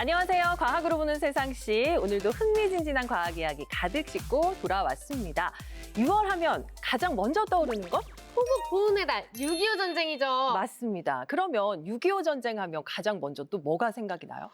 안녕하세요. 과학으로 보는 세상씨. 오늘도 흥미진진한 과학 이야기 가득 싣고 돌아왔습니다. 6월 하면 가장 먼저 떠오르는 것? 호국 보훈의 달, 6.25 전쟁이죠. 맞습니다. 그러면 6.25 전쟁 하면 가장 먼저 또 뭐가 생각이 나요?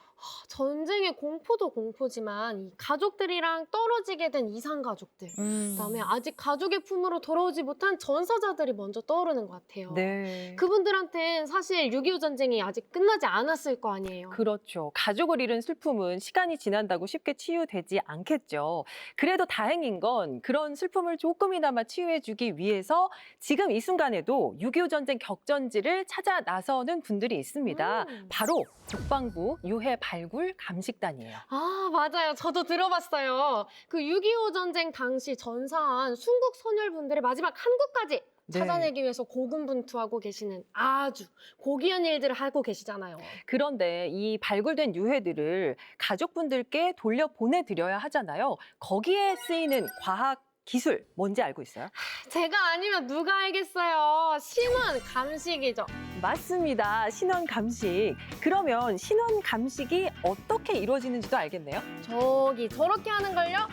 전쟁의 공포도 공포지만 이 가족들이랑 떨어지게 된 이상 가족들, 그다음에 아직 가족의 품으로 돌아오지 못한 전사자들이 먼저 떠오르는 것 같아요. 네. 그분들한텐 사실 6.25 전쟁이 아직 끝나지 않았을 거 아니에요. 그렇죠. 가족을 잃은 슬픔은 시간이 지난다고 쉽게 치유되지 않겠죠. 그래도 다행인 건 그런 슬픔을 조금이나마 치유해주기 위해서 지금 이 순간에도 6.25 전쟁 격전지를 찾아 나서는 분들이 있습니다. 바로 국방부 유해 발굴 감식단이에요. 아, 맞아요. 저도 들어봤어요. 그 6.25 전쟁 당시 전사한 순국 선열분들의 마지막 한국까지 네. 찾아내기 위해서 고군분투하고 계시는 아주 고귀한 일들을 하고 계시잖아요. 그런데 이 발굴된 유해들을 가족분들께 돌려보내드려야 하잖아요. 거기에 쓰이는 과학 기술 뭔지 알고 있어요? 제가 아니면 누가 알겠어요. 신원 감식이죠. 맞습니다. 신원 감식. 그러면 신원 감식이 어떻게 이루어지는지도 알겠네요. 저기 저렇게 하는 걸요?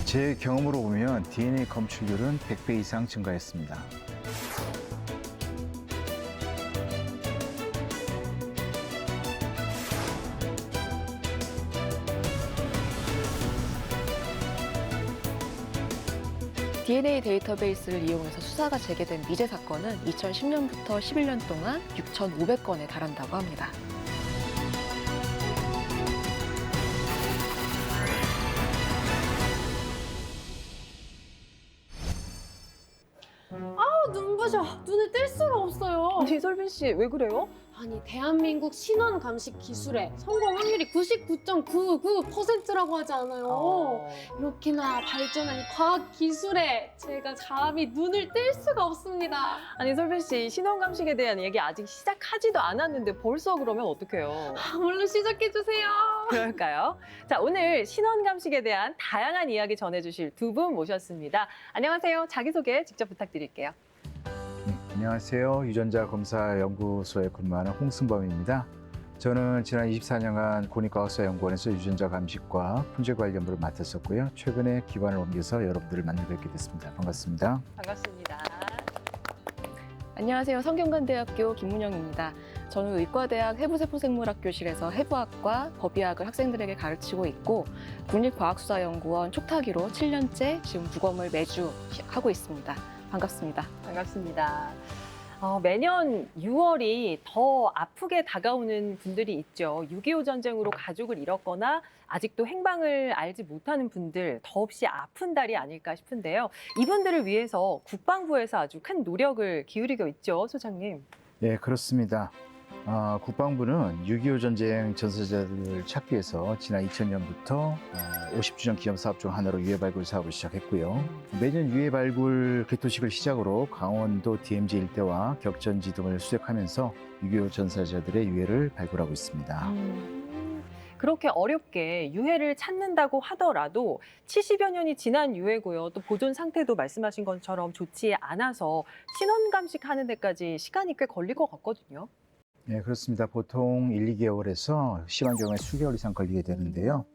제 경험으로 보면 DNA 검출률은 100배 이상 증가했습니다. DNA 데이터베이스를 이용해서 수사가 재개된 미제 사건은 2010년부터 11년 동안 6,500건에 달한다고 합니다. 눈부셔. 눈을 뗄 수가 없어요. 아니, 설빈 씨, 왜 그래요? 아니, 대한민국 신원 감식 기술에 성공 확률이 99.99%라고 하지 않아요? 이렇게나 발전한 이 과학 기술에 제가 감히 눈을 뗄 수가 없습니다. 아니, 설빈 씨, 신원 감식에 대한 얘기 아직 시작하지도 않았는데 벌써 그러면 어떡해요? 얼른 시작해주세요. 그럴까요? 자, 오늘 신원 감식에 대한 다양한 이야기 전해주실 두 분 모셨습니다. 안녕하세요. 자기소개 직접 부탁드릴게요. 안녕하세요. 유전자 검사 연구소에 근무하는 홍승범입니다. 저는 지난 24년간 국립과학수사연구원에서 유전자 감식과 품질 관리 연구를 맡았었고요. 최근에 기관을 옮겨서 여러분들을 만나 뵙게 됐습니다. 반갑습니다. 반갑습니다. 안녕하세요. 성균관대학교 김문영입니다. 저는 의과대학 해부세포생물학교실에서 해부학과 법의학을 학생들에게 가르치고 있고 국립과학수사연구원 촉탁위로 7년째 지금 부검을 매주 하고 있습니다. 반갑습니다. 반갑습니다. 매년 6월이 더 아프게 다가오는 분들이 있죠. 6.25 전쟁으로 가족을 잃었거나 아직도 행방을 알지 못하는 분들, 더없이 아픈 달이 아닐까 싶은데요. 이분들을 위해서 국방부에서 아주 큰 노력을 기울이고 있죠, 소장님. 네, 그렇습니다. 국방부는 6.25 전쟁 전사자들을 찾기 위해서 지난 2000년부터 50주년 기념 사업 중 하나로 유해 발굴 사업을 시작했고요. 매년 유해 발굴 개토식을 시작으로 강원도 DMZ 일대와 격전지 등을 수색하면서 6.25 전사자들의 유해를 발굴하고 있습니다. 그렇게 어렵게 유해를 찾는다고 하더라도 70여 년이 지난 유해고요. 또 보존 상태도 말씀하신 것처럼 좋지 않아서 신원 감식하는 데까지 시간이 꽤 걸릴 것 같거든요. 네, 그렇습니다. 보통 1, 2개월에서 심한 경우에 수개월 이상 걸리게 되는데요.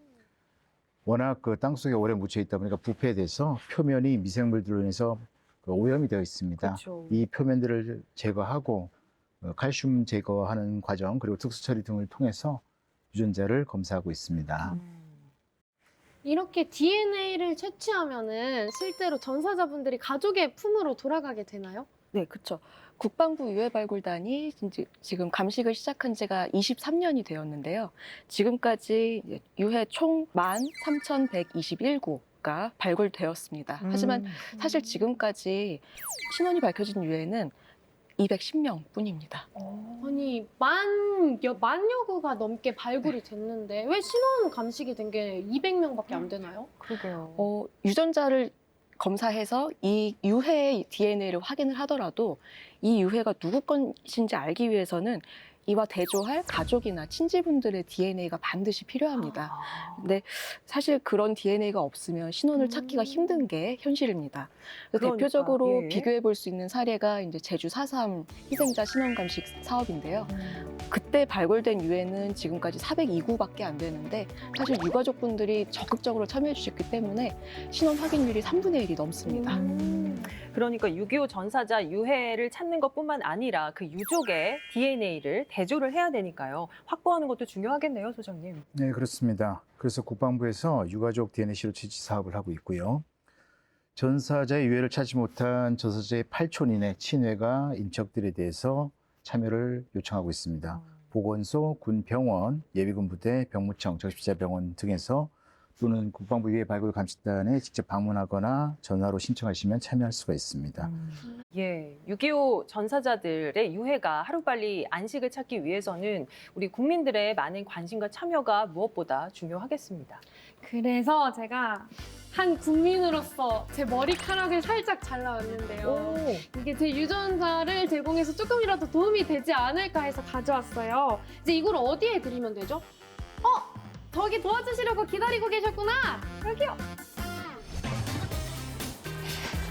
워낙 그 땅속에 오래 묻혀 있다 보니까 부패돼서 표면이 미생물들로 인해서 오염이 되어 있습니다. 그렇죠. 이 표면들을 제거하고 칼슘 제거하는 과정 그리고 특수 처리 등을 통해서 유전자를 검사하고 있습니다. 이렇게 DNA를 채취하면은 실제로 전사자분들이 가족의 품으로 돌아가게 되나요? 네, 그렇죠. 국방부 유해발굴단이 지금 감식을 시작한 지가 23년이 되었는데요. 지금까지 유해 총 13,121구가 발굴되었습니다. 하지만 사실 지금까지 신원이 밝혀진 유해는 210명 뿐입니다. 아니, 만여 구가 넘게 발굴이 됐는데 왜 신원 감식이 된 게 200명밖에 안 되나요? 그러게요. 유전자를 검사해서 이 유해의 DNA를 확인을 하더라도 이 유해가 누구 것인지 알기 위해서는 이와 대조할 가족이나 친지분들의 DNA가 반드시 필요합니다. 근데 사실 그런 DNA가 없으면 신원을 찾기가 힘든 게 현실입니다. 그래서 그러니까, 대표적으로 예. 비교해 볼 수 있는 사례가 이제 제주 4.3 희생자 신원 감식 사업인데요. 그때 발굴된 유해는 지금까지 402구밖에 안 되는데 사실 유가족분들이 적극적으로 참여해 주셨기 때문에 신원 확인율이 3분의 1이 넘습니다. 그러니까 6.25 전사자 유해를 찾는 것뿐만 아니라 그 유족의 DNA를 대조를 해야 되니까요. 확보하는 것도 중요하겠네요, 소장님. 네, 그렇습니다. 그래서 국방부에서 유가족 DNA 시료 채취 사업을 하고 있고요. 전사자의 유해를 찾지 못한 전사자의 8촌인의 친회가 인척들에 대해서 참여를 요청하고 있습니다. 보건소, 군병원, 예비군 부대, 병무청, 적십자병원 등에서 또는 국방부 유해 발굴 감식단에 직접 방문하거나 전화로 신청하시면 참여할 수가 있습니다. 예, 6.25 전사자들의 유해가 하루빨리 안식을 찾기 위해서는 우리 국민들의 많은 관심과 참여가 무엇보다 중요하겠습니다. 그래서 제가 한 국민으로서 제 머리카락을 살짝 잘라왔는데요. 이게 제 유전자를 제공해서 조금이라도 도움이 되지 않을까 해서 가져왔어요. 이제 이걸 어디에 드리면 되죠? 저기 도와주시려고 기다리고 계셨구나. 여기요.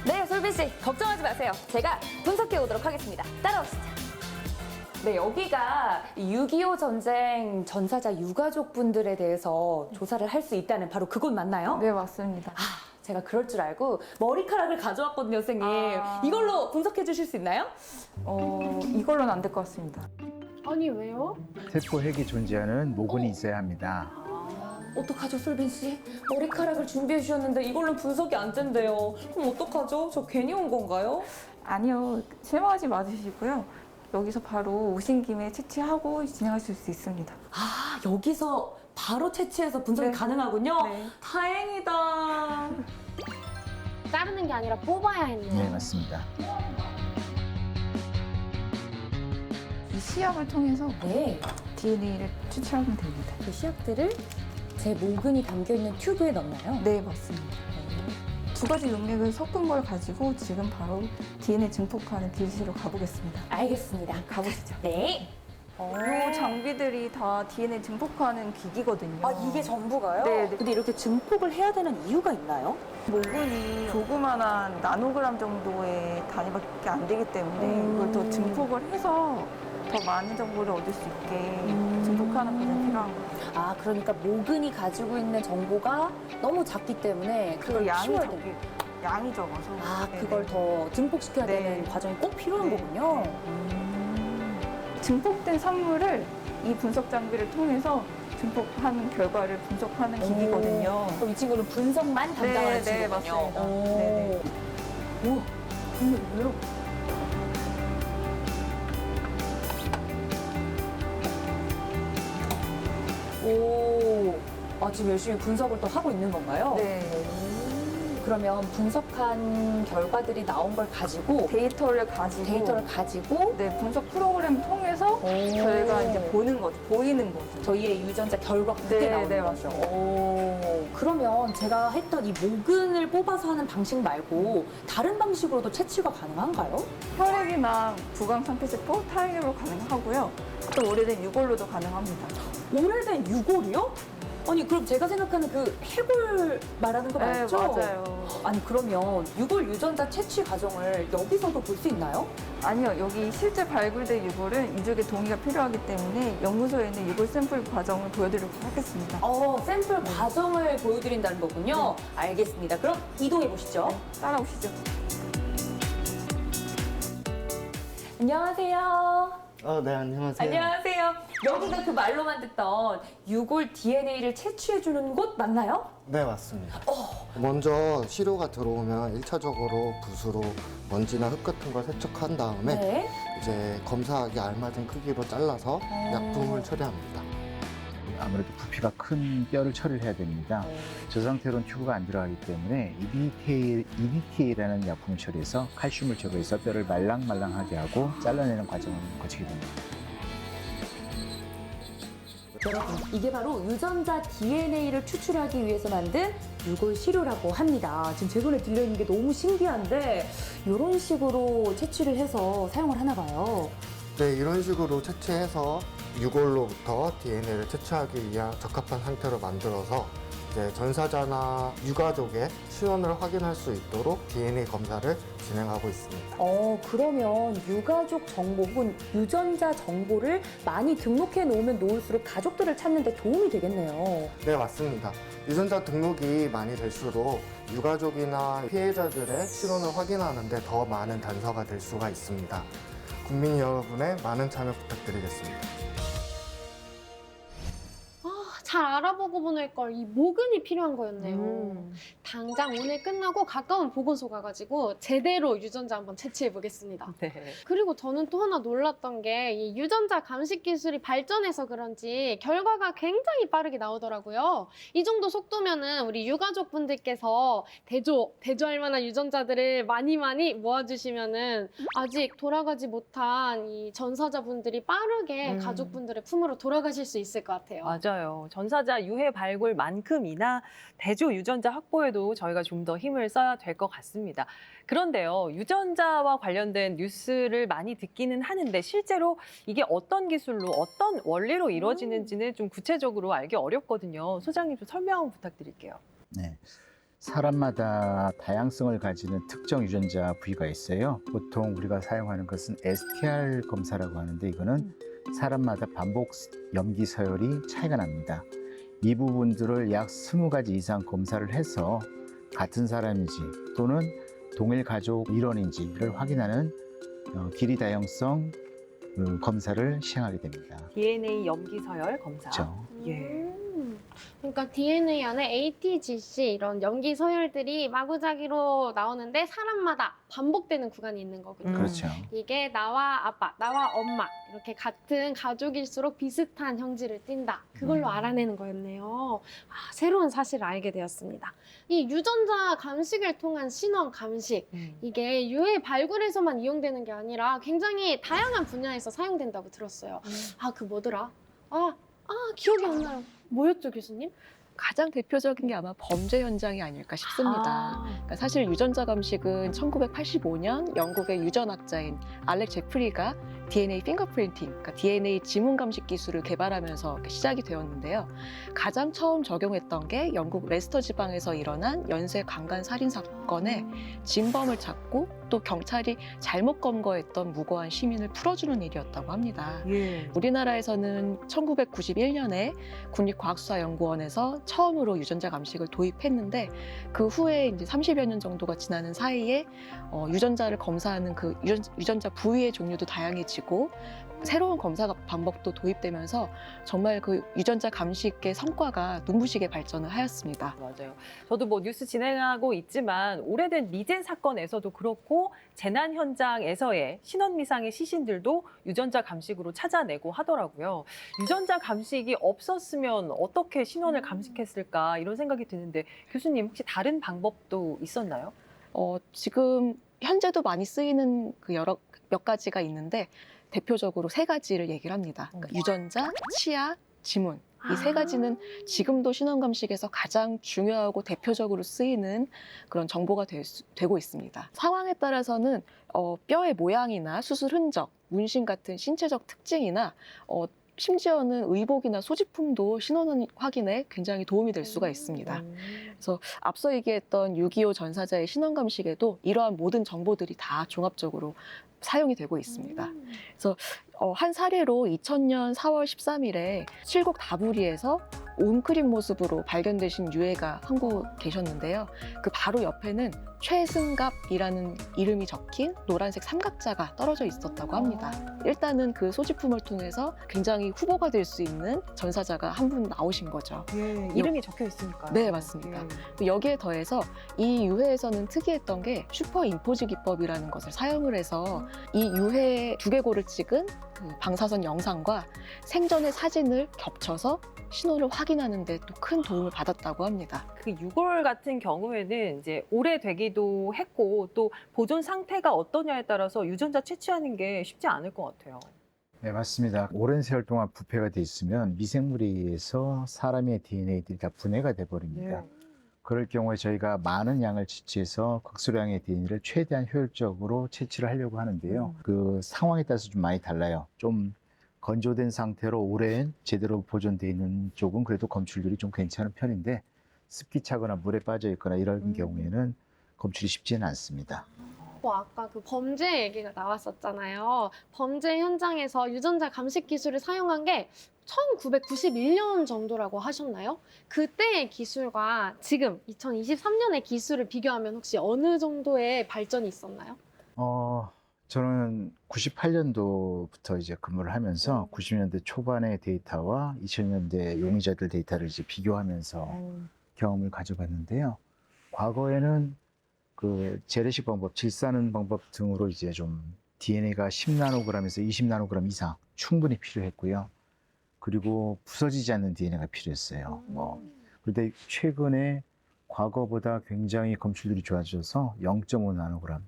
네, 솔빈 씨, 걱정하지 마세요. 제가 분석해 오도록 하겠습니다. 따라오시죠. 네, 여기가 6.25 전쟁 전사자 유가족분들에 대해서 조사를 할 수 있다는 바로 그곳 맞나요? 네, 맞습니다. 제가 그럴 줄 알고 머리카락을 가져왔거든요, 선생님. 이걸로 분석해 주실 수 있나요? 이걸로는 안 될 것 같습니다. 아니 왜요? 세포 핵이 존재하는 모근이 있어야 합니다. 어떡하죠, 솔빈 씨? 머리카락을 준비해 주셨는데 이걸로 분석이 안 된대요. 그럼 어떡하죠? 저 괜히 온 건가요? 아니요, 실망하지 마시고요. 여기서 바로 오신 김에 채취하고 진행하실 수 있습니다. 여기서 바로 채취해서 분석이 네. 가능하군요? 네. 다행이다. 자르는 게 아니라 뽑아야 했네요. 네, 맞습니다. 이 시약을 통해서 네. DNA를 추출하면 됩니다. 그 시약들을 제 모근이 담겨있는 튜브에 넣나요? 네, 맞습니다. 두 가지 용액을 섞은 걸 가지고 지금 바로 DNA 증폭하는 기술로 가보겠습니다. 알겠습니다. 가보시죠. 네. 이 장비들이 다 DNA 증폭하는 기기거든요. 이게 전부가요? 네, 네. 근데 이렇게 증폭을 해야 되는 이유가 있나요? 모근이 조그만한 나노그램 정도의 단위밖에 안 되기 때문에 이걸 더 증폭을 해서 더 많은 정보를 얻을 수 있게 증폭하는 과정이 필요한 거예요. 그러니까 모근이 가지고 있는 정보가 너무 작기 때문에 그걸 양이 키워야 적게, 돼요. 양이 적어서. 그걸 더 증폭시켜야 네. 되는 과정이 꼭 필요한 네. 거군요. 증폭된 산물을 이 분석 장비를 통해서 증폭하는 결과를 분석하는 기기거든요. 그럼 이 친구는 분석만 담당하는 네, 친구군요. 맞습니다. 네, 우와, 정말 왜요? 지금 열심히 분석을 또 하고 있는 건가요? 네. 그러면 분석한 결과들이 나온 걸 가지고 데이터를 가지고 네, 분석 프로그램 통해서 저희가 이제 보이는 거죠. 저희의 유전자 결과 그때 네, 나오는 네, 거죠. 맞습니다. 그러면 제가 했던 이 모근을 뽑아서 하는 방식 말고 다른 방식으로도 채취가 가능한가요? 혈액이나 부강 상태세포 타인으로 가능하고요. 또 오래된 유골로도 가능합니다. 오래된 유골이요? 아니 그럼 제가 생각하는 그 해골 말하는 거 맞죠? 네, 맞아요. 아니 그러면 유골 유전자 채취 과정을 여기서도 볼 수 있나요? 아니요, 여기 실제 발굴된 유골은 유족의 동의가 필요하기 때문에 연구소에 있는 유골 샘플 과정을 보여드리도록 하겠습니다. 샘플 과정을 보여드린다는 거군요. 알겠습니다. 그럼 이동해 보시죠. 따라오시죠. 안녕하세요. 네, 안녕하세요. 안녕하세요. 여기가 그 말로만 듣던 유골 DNA를 채취해주는 곳 맞나요? 네, 맞습니다. 먼저 시료가 들어오면 1차적으로 붓으로 먼지나 흙 같은 걸 세척한 다음에 네. 이제 검사하기 알맞은 크기로 잘라서 약품을 처리합니다. 아무래도 부피가 큰 뼈를 처리를 해야 됩니다. 저 상태로는 튜브가 안 들어가기 때문에 EDTA라는 약품을 처리해서 칼슘을 제거해서 뼈를 말랑말랑하게 하고 잘라내는 과정을 거치게 됩니다. 여러분, 이게 바로 유전자 DNA를 추출하기 위해서 만든 유골 시료라고 합니다. 지금 제 손에 들려있는 게 너무 신기한데 이런 식으로 채취를 해서 사용을 하나 봐요. 네, 이런 식으로 채취해서 유골로부터 DNA를 채취하기 위한 적합한 상태로 만들어서 이제 전사자나 유가족의 신원을 확인할 수 있도록 DNA 검사를 진행하고 있습니다. 그러면 유가족 정보 혹은 유전자 정보를 많이 등록해 놓으면 놓을수록 가족들을 찾는 데 도움이 되겠네요. 네, 맞습니다. 유전자 등록이 많이 될수록 유가족이나 피해자들의 신원을 확인하는 데 더 많은 단서가 될 수가 있습니다. 국민 여러분의 많은 참여 부탁드리겠습니다. 잘 알아보고 보낼 걸 이 모근이 필요한 거였네요. 당장 오늘 끝나고 가까운 보건소 가가지고 제대로 유전자 한번 채취해 보겠습니다. 네. 그리고 저는 또 하나 놀랐던 게 이 유전자 감식 기술이 발전해서 그런지 결과가 굉장히 빠르게 나오더라고요. 이 정도 속도면은 우리 유가족 분들께서 대조할 만한 유전자들을 많이 모아주시면은 아직 돌아가지 못한 이 전사자분들이 빠르게 가족분들의 품으로 돌아가실 수 있을 것 같아요. 맞아요. 전사자 유해 발굴만큼이나 대조 유전자 확보에도 저희가 좀 더 힘을 써야 될 것 같습니다. 그런데요, 유전자와 관련된 뉴스를 많이 듣기는 하는데 실제로 이게 어떤 기술로 어떤 원리로 이루어지는지는 좀 구체적으로 알기 어렵거든요. 소장님 좀 설명 부탁드릴게요. 네. 사람마다 다양성을 가지는 특정 유전자 부위가 있어요. 보통 우리가 사용하는 것은 STR 검사라고 하는데 이거는 사람마다 반복 염기 서열이 차이가 납니다. 이 부분들을 약 20가지 이상 검사를 해서 같은 사람인지 또는 동일 가족 일원인지를 확인하는 길이 다양성 검사를 시행하게 됩니다. DNA 염기 서열 검사. 그렇죠. 예. 그러니까 DNA 안에 ATGC 이런 염기 서열들이 마구잡이로 나오는데 사람마다 반복되는 구간이 있는 거군요. 그렇죠. 이게 나와 아빠, 나와 엄마 이렇게 같은 가족일수록 비슷한 형질을 띈다. 그걸로 알아내는 거였네요. 새로운 사실을 알게 되었습니다. 이 유전자 감식을 통한 신원 감식, 이게 유해 발굴에서만 이용되는 게 아니라 굉장히 다양한 분야에서 사용된다고 들었어요. 그 뭐더라? 기억이 안 나요. 뭐였죠, 교수님? 가장 대표적인 게 아마 범죄 현장이 아닐까 싶습니다. 그러니까 사실 유전자 감식은 1985년 영국의 유전학자인 알렉 제프리가 DNA 핑거프린팅, 그러니까 DNA 지문 감식 기술을 개발하면서 시작이 되었는데요. 가장 처음 적용했던 게 영국 레스터 지방에서 일어난 연쇄 강간 살인 사건에 진범을 찾고 또 경찰이 잘못 검거했던 무고한 시민을 풀어주는 일이었다고 합니다. 예. 우리나라에서는 1991년에 국립과학수사연구원에서 처음으로 유전자 감식을 도입했는데 그 후에 이제 30여 년 정도가 지나는 사이에 유전자를 검사하는 그 유전자 부위의 종류도 다양해지고 새로운 검사 방법도 도입되면서 정말 그 유전자 감식의 성과가 눈부시게 발전을 하였습니다. 맞아요. 저도 뭐 뉴스 진행하고 있지만 오래된 미제 사건에서도 그렇고 재난 현장에서의 신원미상의 시신들도 유전자 감식으로 찾아내고 하더라고요. 유전자 감식이 없었으면 어떻게 신원을 감식했을까 이런 생각이 드는데 교수님 혹시 다른 방법도 있었나요? 지금 현재도 많이 쓰이는 그 몇 가지가 있는데 대표적으로 3가지를 얘기를 합니다. 그러니까 유전자, 치아, 지문. 이 3가지는 지금도 신원 감식에서 가장 중요하고 대표적으로 쓰이는 그런 정보가 되고 있습니다. 상황에 따라서는 뼈의 모양이나 수술 흔적, 문신 같은 신체적 특징이나 심지어는 의복이나 소지품도 신원 확인에 굉장히 도움이 될 수가 있습니다. 그래서 앞서 얘기했던 6.25 전사자의 신원 감식에도 이러한 모든 정보들이 다 종합적으로 사용이 되고 있습니다. 그래서 한 사례로 2000년 4월 13일에 칠곡 다부리에서 웅크린 모습으로 발견되신 유해가 한 분 계셨는데요. 그 바로 옆에는 최승갑이라는 이름이 적힌 노란색 삼각자가 떨어져 있었다고 합니다. 일단은 그 소지품을 통해서 굉장히 후보가 될 수 있는 전사자가 한 분 나오신 거죠. 이름이 적혀 있으니까요. 네, 맞습니다. 여기에 더해서 이 유해에서는 특이했던 게 슈퍼 임포즈 기법이라는 것을 사용을 해서 이 유해 두개골을 찍은 그 방사선 영상과 생전의 사진을 겹쳐서 신호를 확인하는 데 또 큰 도움을 받았다고 합니다. 그 유골 같은 경우에는 이제 오래되기도 했고 또 보존 상태가 어떠냐에 따라서 유전자 채취하는 게 쉽지 않을 것 같아요. 네, 맞습니다. 오랜 세월 동안 부패가 돼 있으면 미생물에 의해서 사람의 DNA들이 다 분해가 돼 버립니다. 그럴 경우에 저희가 많은 양을 채취해서 극소량의 DNA를 최대한 효율적으로 채취를 하려고 하는데요. 그 상황에 따라서 좀 많이 달라요. 좀 건조된 상태로 오랜 제대로 보존되어 있는 쪽은 그래도 검출률이 좀 괜찮은 편인데 습기 차거나 물에 빠져 있거나 이런 경우에는 검출이 쉽지는 않습니다. 아까 그 범죄 얘기가 나왔었잖아요. 범죄 현장에서 유전자 감식 기술을 사용한 게 1991년 정도라고 하셨나요? 그때의 기술과 지금 2023년의 기술을 비교하면 혹시 어느 정도의 발전이 있었나요? 저는 98년도부터 이제 근무를 하면서 90년대 초반의 데이터와 2000년대 용의자들 데이터를 이제 비교하면서 경험을 가져봤는데요. 과거에는 그 재래식 방법, 질사하는 방법 등으로 이제 좀 DNA가 10나노그램에서 20나노그램 이상 충분히 필요했고요. 그리고 부서지지 않는 DNA가 필요했어요. 그런데 최근에 과거보다 굉장히 검출률이 좋아져서 0.5나노그램,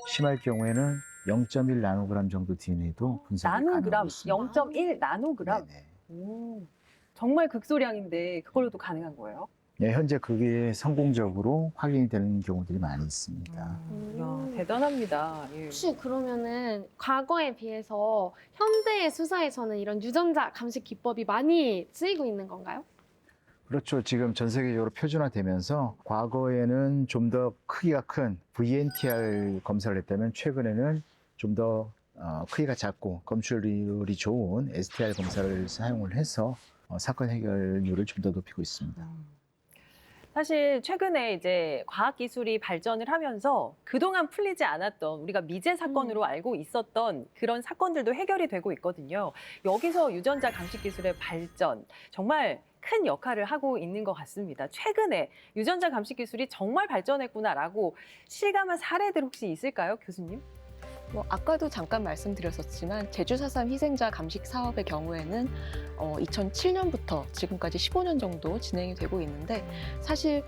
심할 경우에는 0.1 나노그램 정도 DNA도 분석이 나노그램, 가능하고 있습니다. 0.1 나노그램. 네네. 정말 극소량인데 그걸로도 가능한 거예요? 네, 현재 그게 성공적으로 확인이 되는 경우들이 많이 있습니다. 이야, 대단합니다. 예. 혹시 그러면은 과거에 비해서 현대의 수사에서는 이런 유전자 감식 기법이 많이 쓰이고 있는 건가요? 그렇죠. 지금 전 세계적으로 표준화되면서 과거에는 좀 더 크기가 큰 VNTR 검사를 했다면 최근에는 좀 더 크기가 작고 검출률이 좋은 STR 검사를 사용을 해서 사건 해결률을 좀 더 높이고 있습니다. 사실 최근에 이제 과학 기술이 발전을 하면서 그동안 풀리지 않았던 우리가 미제 사건으로 알고 있었던 그런 사건들도 해결이 되고 있거든요. 여기서 유전자 감식 기술의 발전 정말 큰 역할을 하고 있는 것 같습니다. 최근에 유전자 감식 기술이 정말 발전했구나라고 실감한 사례들 혹시 있을까요, 교수님? 아까도 잠깐 말씀드렸었지만 제주 4.3 희생자 감식 사업의 경우에는 2007년부터 지금까지 15년 정도 진행이 되고 있는데 사실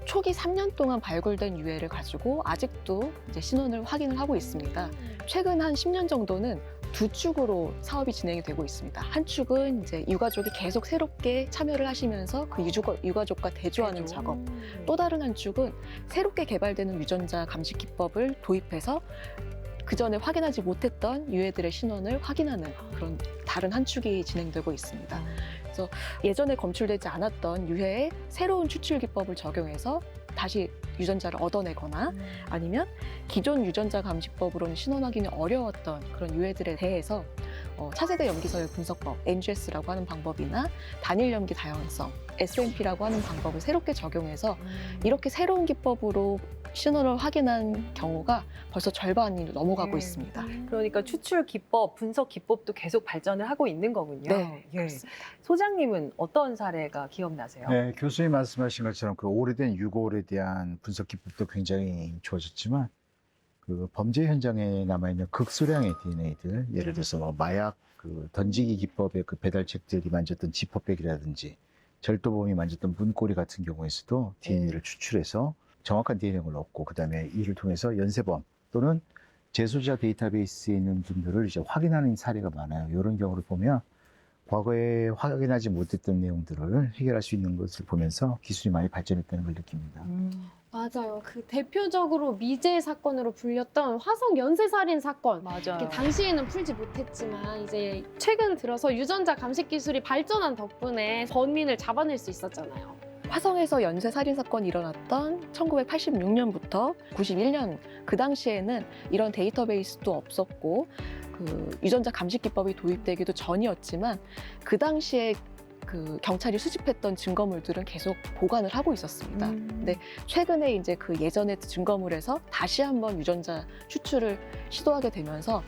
초기 3년 동안 발굴된 유해를 가지고 아직도 이제 신원을 확인을 하고 있습니다. 최근 한 10년 정도는 두 축으로 사업이 진행이 되고 있습니다. 한 축은 이제 유가족이 계속 새롭게 참여를 하시면서 그 유가족과 대조하는 작업. 또 다른 한 축은 새롭게 개발되는 유전자 감식 기법을 도입해서 그 전에 확인하지 못했던 유해들의 신원을 확인하는 그런 다른 한 축이 진행되고 있습니다. 그래서 예전에 검출되지 않았던 유해의 새로운 추출 기법을 적용해서 다시 유전자를 얻어내거나 아니면 기존 유전자 감식법으로는 신원 확인이 어려웠던 그런 유해들에 대해서 차세대 염기서열 분석법, NGS라고 하는 방법이나 단일 염기 다양성, SNP라고 하는 방법을 새롭게 적용해서 이렇게 새로운 기법으로 신원을 확인한 경우가 벌써 절반이 넘어가고 있습니다. 그러니까 추출 기법, 분석 기법도 계속 발전을 하고 있는 거군요. 네, 예. 그렇습니다. 소장님은 어떤 사례가 기억나세요? 네, 교수님 말씀하신 것처럼 그 오래된 유골에 대한 분석 기법도 굉장히 좋아졌지만 그 범죄 현장에 남아있는 극소량의 DNA들, 예를 들어서 뭐 마약 그 던지기 기법의 그 배달책들이 만졌던 지퍼백이라든지 절도범이 만졌던 문고리 같은 경우에서도 DNA를 추출해서 정확한 DNA를 얻고 그다음에 이를 통해서 연쇄범 또는 재소자 데이터베이스에 있는 분들을 이제 확인하는 사례가 많아요. 이런 경우를 보면 과거에 확인하지 못했던 내용들을 해결할 수 있는 것을 보면서 기술이 많이 발전했다는 걸 느낍니다. 맞아요. 그 대표적으로 미제 사건으로 불렸던 화성 연쇄살인 사건. 맞아요. 이렇게 당시에는 풀지 못했지만 이제 최근 들어서 유전자 감식 기술이 발전한 덕분에 범인을 잡아낼 수 있었잖아요. 화성에서 연쇄 살인 사건이 일어났던 1986년부터 91년 그 당시에는 이런 데이터베이스도 없었고 그 유전자 감식 기법이 도입되기도 전이었지만 그 당시에 그 경찰이 수집했던 증거물들은 계속 보관을 하고 있었습니다. 근데 최근에 이제 그 예전의 증거물에서 다시 한번 유전자 추출을 시도하게 되면서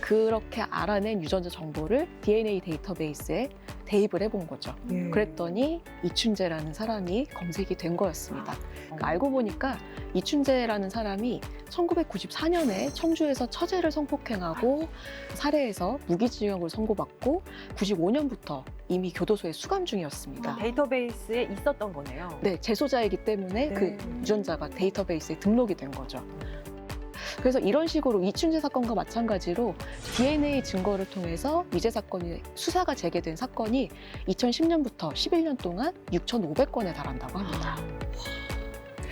그렇게 알아낸 유전자 정보를 DNA 데이터베이스에 대입을 해본 거죠. 그랬더니 이춘재라는 사람이 검색이 된 거였습니다. 그러니까 알고 보니까 이춘재라는 사람이 1994년에 청주에서 처제를 성폭행하고 살해해서 무기징역을 선고받고 95년부터 이미 교도소에 수감 중이었습니다. 데이터베이스에 있었던 거네요. 네, 재소자이기 때문에 그 유전자가 데이터베이스에 등록이 된 거죠. 그래서 이런 식으로 이춘재 사건과 마찬가지로 DNA 증거를 통해서 미제 사건이 수사가 재개된 사건이 2010년부터 11년 동안 6,500건에 달한다고 합니다.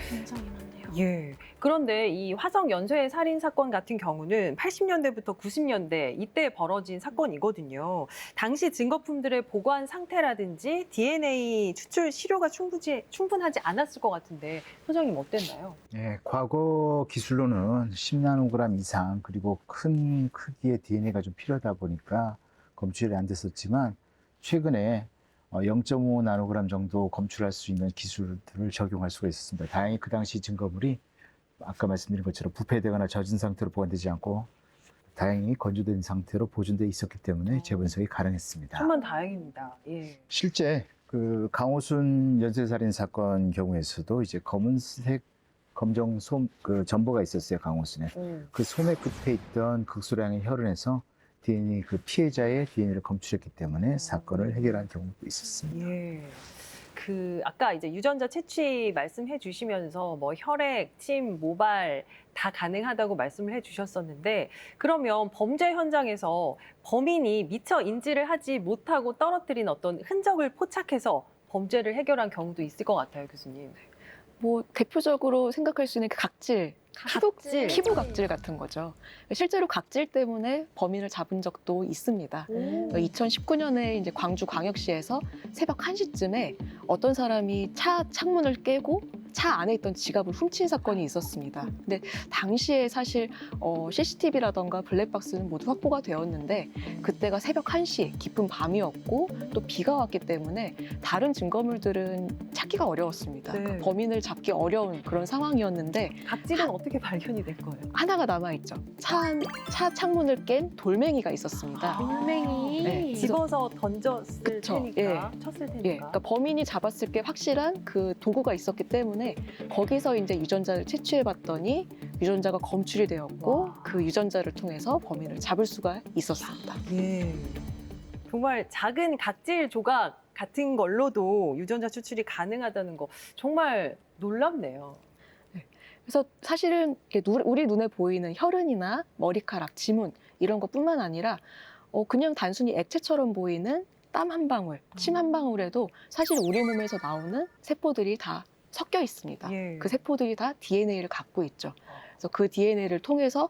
굉장히 많네요. 예. 그런데 이 화성 연쇄 살인 사건 같은 경우는 80년대부터 90년대 이때 벌어진 사건이거든요. 당시 증거품들의 보관 상태라든지 DNA 추출 시료가 충분하지 않았을 것 같은데 소장님 어땠나요? 예, 과거 기술로는 10나노그램 이상 그리고 큰 크기의 DNA가 좀 필요하다 보니까 검출이 안 됐었지만 최근에 0.5나노그램 정도 검출할 수 있는 기술들을 적용할 수가 있었습니다. 다행히 그 당시 증거물이 아까 말씀드린 것처럼 부패되거나 젖은 상태로 보관되지 않고 다행히 건조된 상태로 보존돼 있었기 때문에 재분석이 가능했습니다. 정말 다행입니다. 예. 실제 그 강호순 연쇄살인 사건 경우에서도 이제 검은색 검정 그 점보가 있었어요, 강호순에. 그 소매 끝에 있던 극소량의 혈흔에서 DNA 그 피해자의 DNA를 검출했기 때문에 사건을 해결한 경우도 있었습니다. 예. 그 아까 이제 유전자 채취 말씀해 주시면서 뭐 혈액, 침, 모발 다 가능하다고 말씀을 해 주셨었는데 그러면 범죄 현장에서 범인이 미처 인지를 하지 못하고 떨어뜨린 어떤 흔적을 포착해서 범죄를 해결한 경우도 있을 것 같아요, 교수님. 뭐 대표적으로 생각할 수 있는 그 각질, 각질. 피부 각질 같은 거죠. 실제로 각질 때문에 범인을 잡은 적도 있습니다. 2019년에 이제 광주광역시에서 새벽 1시쯤에 어떤 사람이 차 창문을 깨고 차 안에 있던 지갑을 훔친 사건이 있었습니다. 근데 당시에 사실 CCTV라던가 블랙박스는 모두 확보가 되었는데 그때가 새벽 1시 깊은 밤이었고 또 비가 왔기 때문에 다른 증거물들은 찾기가 어려웠습니다. 네. 그러니까 범인을 잡기 어려운 그런 상황이었는데 각질은 어떻게 발견이 된 거예요? 하나가 남아있죠. 차 창문을 깬 돌멩이가 있었습니다. 돌멩이. 네, 집어서 던졌을 그쵸, 테니까, 쳤을 예, 테니까. 그러니까 범인이 잡았을 게 확실한 그 도구가 있었기 때문에 거기서 이제 유전자를 채취해봤더니 유전자가 검출이 되었고 와. 그 유전자를 통해서 범인을 잡을 수가 있었습니다. 예. 정말 작은 각질 조각 같은 걸로도 유전자 추출이 가능하다는 거 정말 놀랍네요. 그래서 사실은 이렇게 우리 눈에 보이는 혈흔이나 머리카락, 지문 이런 것뿐만 아니라 그냥 단순히 액체처럼 보이는 땀 한 방울, 침 한 방울에도 사실 우리 몸에서 나오는 세포들이 다 섞여 있습니다. 예. 그 세포들이 다 DNA를 갖고 있죠. 그래서 그 DNA를 통해서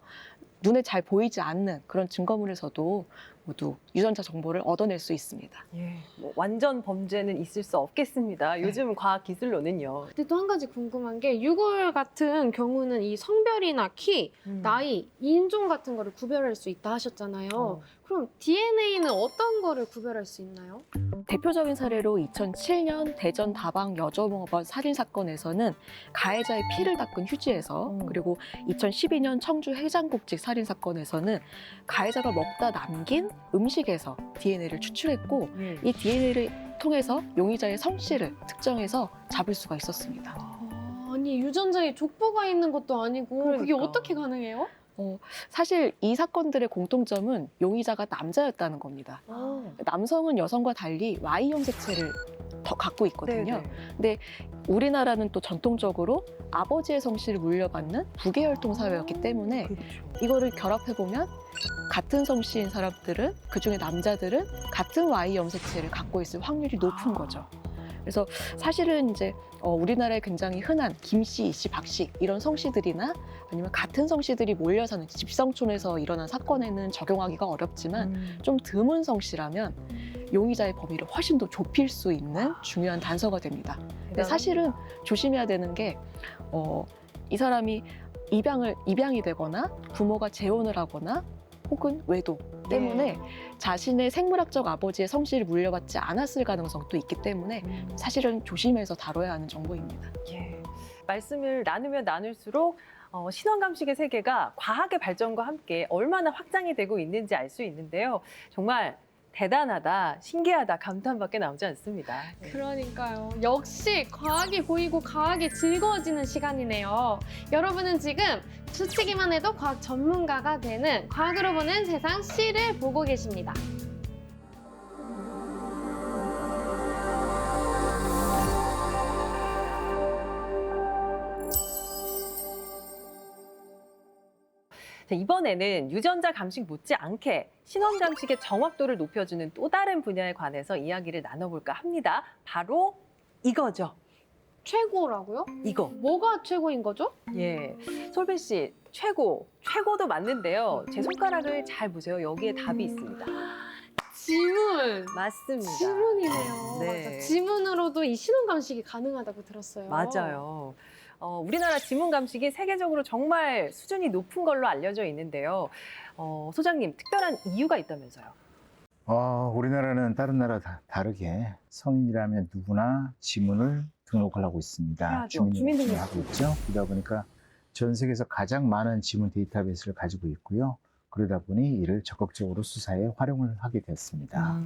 눈에 잘 보이지 않는 그런 증거물에서도 모두 유전자 정보를 얻어낼 수 있습니다. 예. 뭐 완전 범죄는 있을 수 없겠습니다. 요즘 과학 기술로는요. 근데 또 한 가지 궁금한 게 유골 같은 경우는 이 성별이나 키, 나이, 인종 같은 거를 구별할 수 있다 하셨잖아요. 그럼 DNA는 어떤 거를 구별할 수 있나요? 대표적인 사례로 2007년 대전 다방 여점업원 살인 사건에서는 가해자의 피를 닦은 휴지에서 그리고 2012년 청주 해장국집 살인 사건에서는 가해자가 먹다 남긴 음식에서 DNA를 추출했고 예. 이 DNA를 통해서 용의자의 성씨를 특정해서 잡을 수가 있었습니다. 아니 유전자에 족보가 있는 것도 아니고 그게 그러니까. 어떻게 가능해요? 사실 이 사건들의 공통점은 용의자가 남자였다는 겁니다. 남성은 여성과 달리 Y형 색체를 더 갖고 있거든요. 네네. 우리나라는 또 전통적으로 아버지의 성씨를 물려받는 부계혈통 사회였기 때문에 그렇죠. 이거를 결합해보면 같은 성씨인 사람들은, 그중에 남자들은 같은 Y 염색체를 갖고 있을 확률이 높은 거죠. 그래서 사실은 이제 우리나라에 굉장히 흔한 김씨, 이씨, 박씨 이런 성씨들이나 아니면 같은 성씨들이 모여 사는 집성촌에서 일어난 사건에는 적용하기가 어렵지만 좀 드문 성씨라면 용의자의 범위를 훨씬 더 좁힐 수 있는 중요한 단서가 됩니다. 근데 사실은 조심해야 되는 게 이 사람이 입양이 되거나 부모가 재혼을 하거나 혹은 외도 때문에 자신의 생물학적 아버지의 성씨를 물려받지 않았을 가능성도 있기 때문에 사실은 조심해서 다뤄야 하는 정보입니다. 예. 말씀을 나누면 나눌수록 신원감식의 세계가 과학의 발전과 함께 얼마나 확장이 되고 있는지 알 수 있는데요. 정말 대단하다, 신기하다, 감탄밖에 나오지 않습니다. 그러니까요. 역시 과학이 보이고 과학이 즐거워지는 시간이네요. 여러분은 지금 스치기만 해도 과학 전문가가 되는 과학으로 보는 세상 C를 보고 계십니다. 자, 이번에는 유전자 감식 못지않게 신원 감식의 정확도를 높여주는 또 다른 분야에 관해서 이야기를 나눠볼까 합니다. 바로 이거죠. 최고라고요? 이거. 뭐가 최고인 거죠? 예. 솔빈 씨, 최고도 맞는데요. 제 손가락을 잘 보세요. 여기에 답이 있습니다. 지문. 맞습니다. 지문이네요. 네. 맞아. 지문으로도 이 신원 감식이 가능하다고 들었어요. 맞아요. 우리나라 지문 감식이 세계적으로 정말 수준이 높은 걸로 알려져 있는데요. 소장님, 특별한 이유가 있다면서요? 우리나라는 다른 나라 다르게 성인이라면 누구나 지문을 등록을 하고 있습니다. 해야죠. 주민등록. 하고 있죠. 그러다 보니까 전 세계에서 가장 많은 지문 데이터베이스를 가지고 있고요. 그러다 보니 이를 적극적으로 수사에 활용을 하게 됐습니다.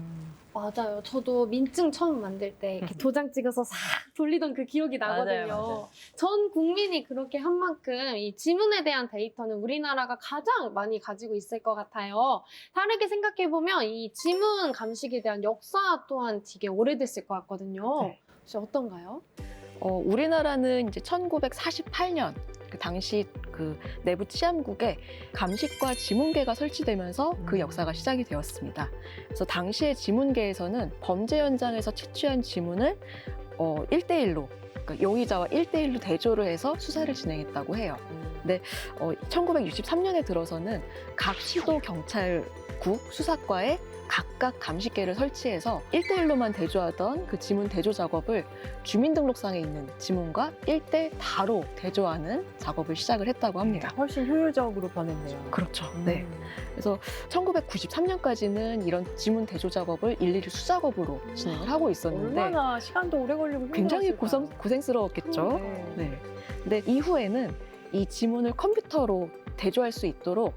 맞아요. 저도 민증 처음 만들 때 이렇게 도장 찍어서 싹 돌리던 그 기억이 나거든요. 맞아요. 전 국민이 그렇게 한 만큼 이 지문에 대한 데이터는 우리나라가 가장 많이 가지고 있을 것 같아요. 다르게 생각해보면 이 지문 감식에 대한 역사 또한 되게 오래됐을 것 같거든요. 네. 혹시 어떤가요? 우리나라는 이제 1948년 그 당시 그 내부 치안국에 감식과 지문계가 설치되면서 그 역사가 시작이 되었습니다. 그래서 당시의 지문계에서는 범죄 현장에서 채취한 지문을 1대1로 그러니까 용의자와 1대1로 대조를 해서 수사를 진행했다고 해요. 근데 1963년에 들어서는 각 시도 경찰국 수사과에 각각 감식계를 설치해서 1대1로만 대조하던 그 지문 대조 작업을 주민등록상에 있는 지문과 1대4로 대조하는 작업을 시작을 했다고 합니다. 훨씬 효율적으로 변했네요. 그렇죠. 네. 그래서 1993년까지는 이런 지문 대조 작업을 일일이 수작업으로 진행을 하고 있었는데 얼마나 시간도 오래 걸리고 굉장히 힘들었을까요? 고생스러웠겠죠. 네. 네. 근데 이후에는 이 지문을 컴퓨터로 대조할 수 있도록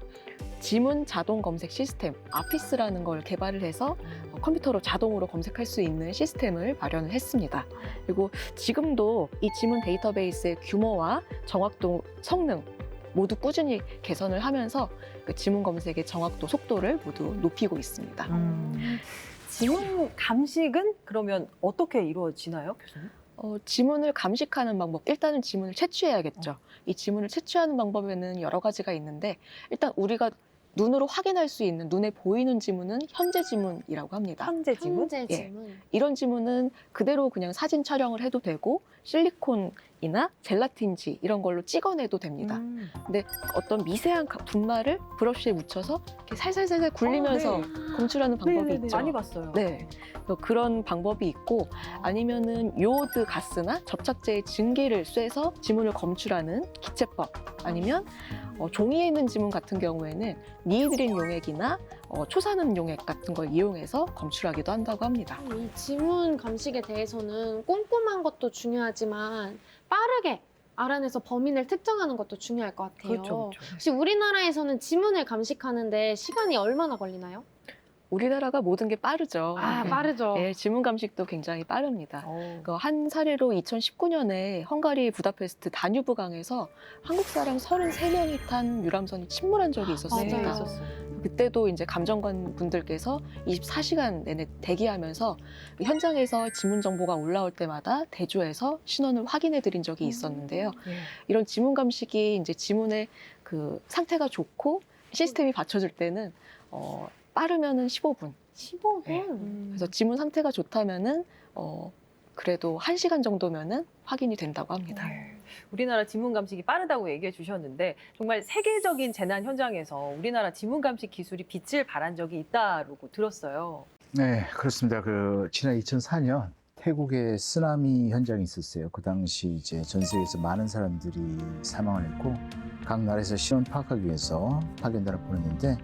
지문 자동 검색 시스템 아피스라는 걸 개발을 해서 컴퓨터로 자동으로 검색할 수 있는 시스템을 마련을 했습니다. 그리고 지금도 이 지문 데이터베이스의 규모와 정확도, 성능 모두 꾸준히 개선을 하면서 그 지문 검색의 정확도, 속도를 모두 높이고 있습니다. 지문 감식은 그러면 어떻게 이루어지나요, 교수님? 지문을 감식하는 방법, 일단은 지문을 채취해야겠죠. 이 지문을 채취하는 방법에는 여러 가지가 있는데 일단 우리가 눈으로 확인할 수 있는, 눈에 보이는 지문은 현재 지문이라고 합니다. 현재 지문? 현재 예. 지문. 이런 지문은 그대로 그냥 사진 촬영을 해도 되고 실리콘이나 젤라틴지 이런 걸로 찍어내도 됩니다. 근데 어떤 미세한 분말을 브러쉬에 묻혀서 이렇게 살살살살 굴리면서 네. 검출하는 방법이 네네네. 있죠. 많이 봤어요. 네, 그런 방법이 있고 아니면은 요오드 가스나 접착제의 증기를 쐬서 지문을 검출하는 기체법 아니면 종이에 있는 지문 같은 경우에는 니드린 용액이나 초산음 용액 같은 걸 이용해서 검출하기도 한다고 합니다. 이 지문 감식에 대해서는 꼼꼼한 것도 중요하지만 빠르게 알아내서 범인을 특정하는 것도 중요할 것 같아요. 그렇죠. 혹시 우리나라에서는 지문을 감식하는데 시간이 얼마나 걸리나요? 우리나라가 모든 게 빠르죠. 빠르죠. 네, 지문 감식도 굉장히 빠릅니다. 어. 한 사례로 2019년에 헝가리 부다페스트 다뉴브 강에서 한국 사람 33명이 탄 유람선이 침몰한 적이 있었습니다. 맞아요. 있었어요. 그때도 이제 감정관 분들께서 24시간 내내 대기하면서 현장에서 지문 정보가 올라올 때마다 대조해서 신원을 확인해 드린 적이 있었는데요. 예. 이런 지문 감식이 이제 지문의 그 상태가 좋고 시스템이 받쳐줄 때는 빠르면은 15분. 15분? 네. 그래서 지문 상태가 좋다면은 그래도 1시간 정도면은 확인이 된다고 합니다. 네. 우리나라 지문 감식이 빠르다고 얘기해 주셨는데 정말 세계적인 재난 현장에서 우리나라 지문 감식 기술이 빛을 발한 적이 있다고 들었어요. 네, 그렇습니다. 지난 2004년 태국에 쓰나미 현장이 있었어요. 그 당시 이제 전 세계에서 많은 사람들이 사망을 했고 각 나라에서 신원 파악하기 위해서 파견단을 보냈는데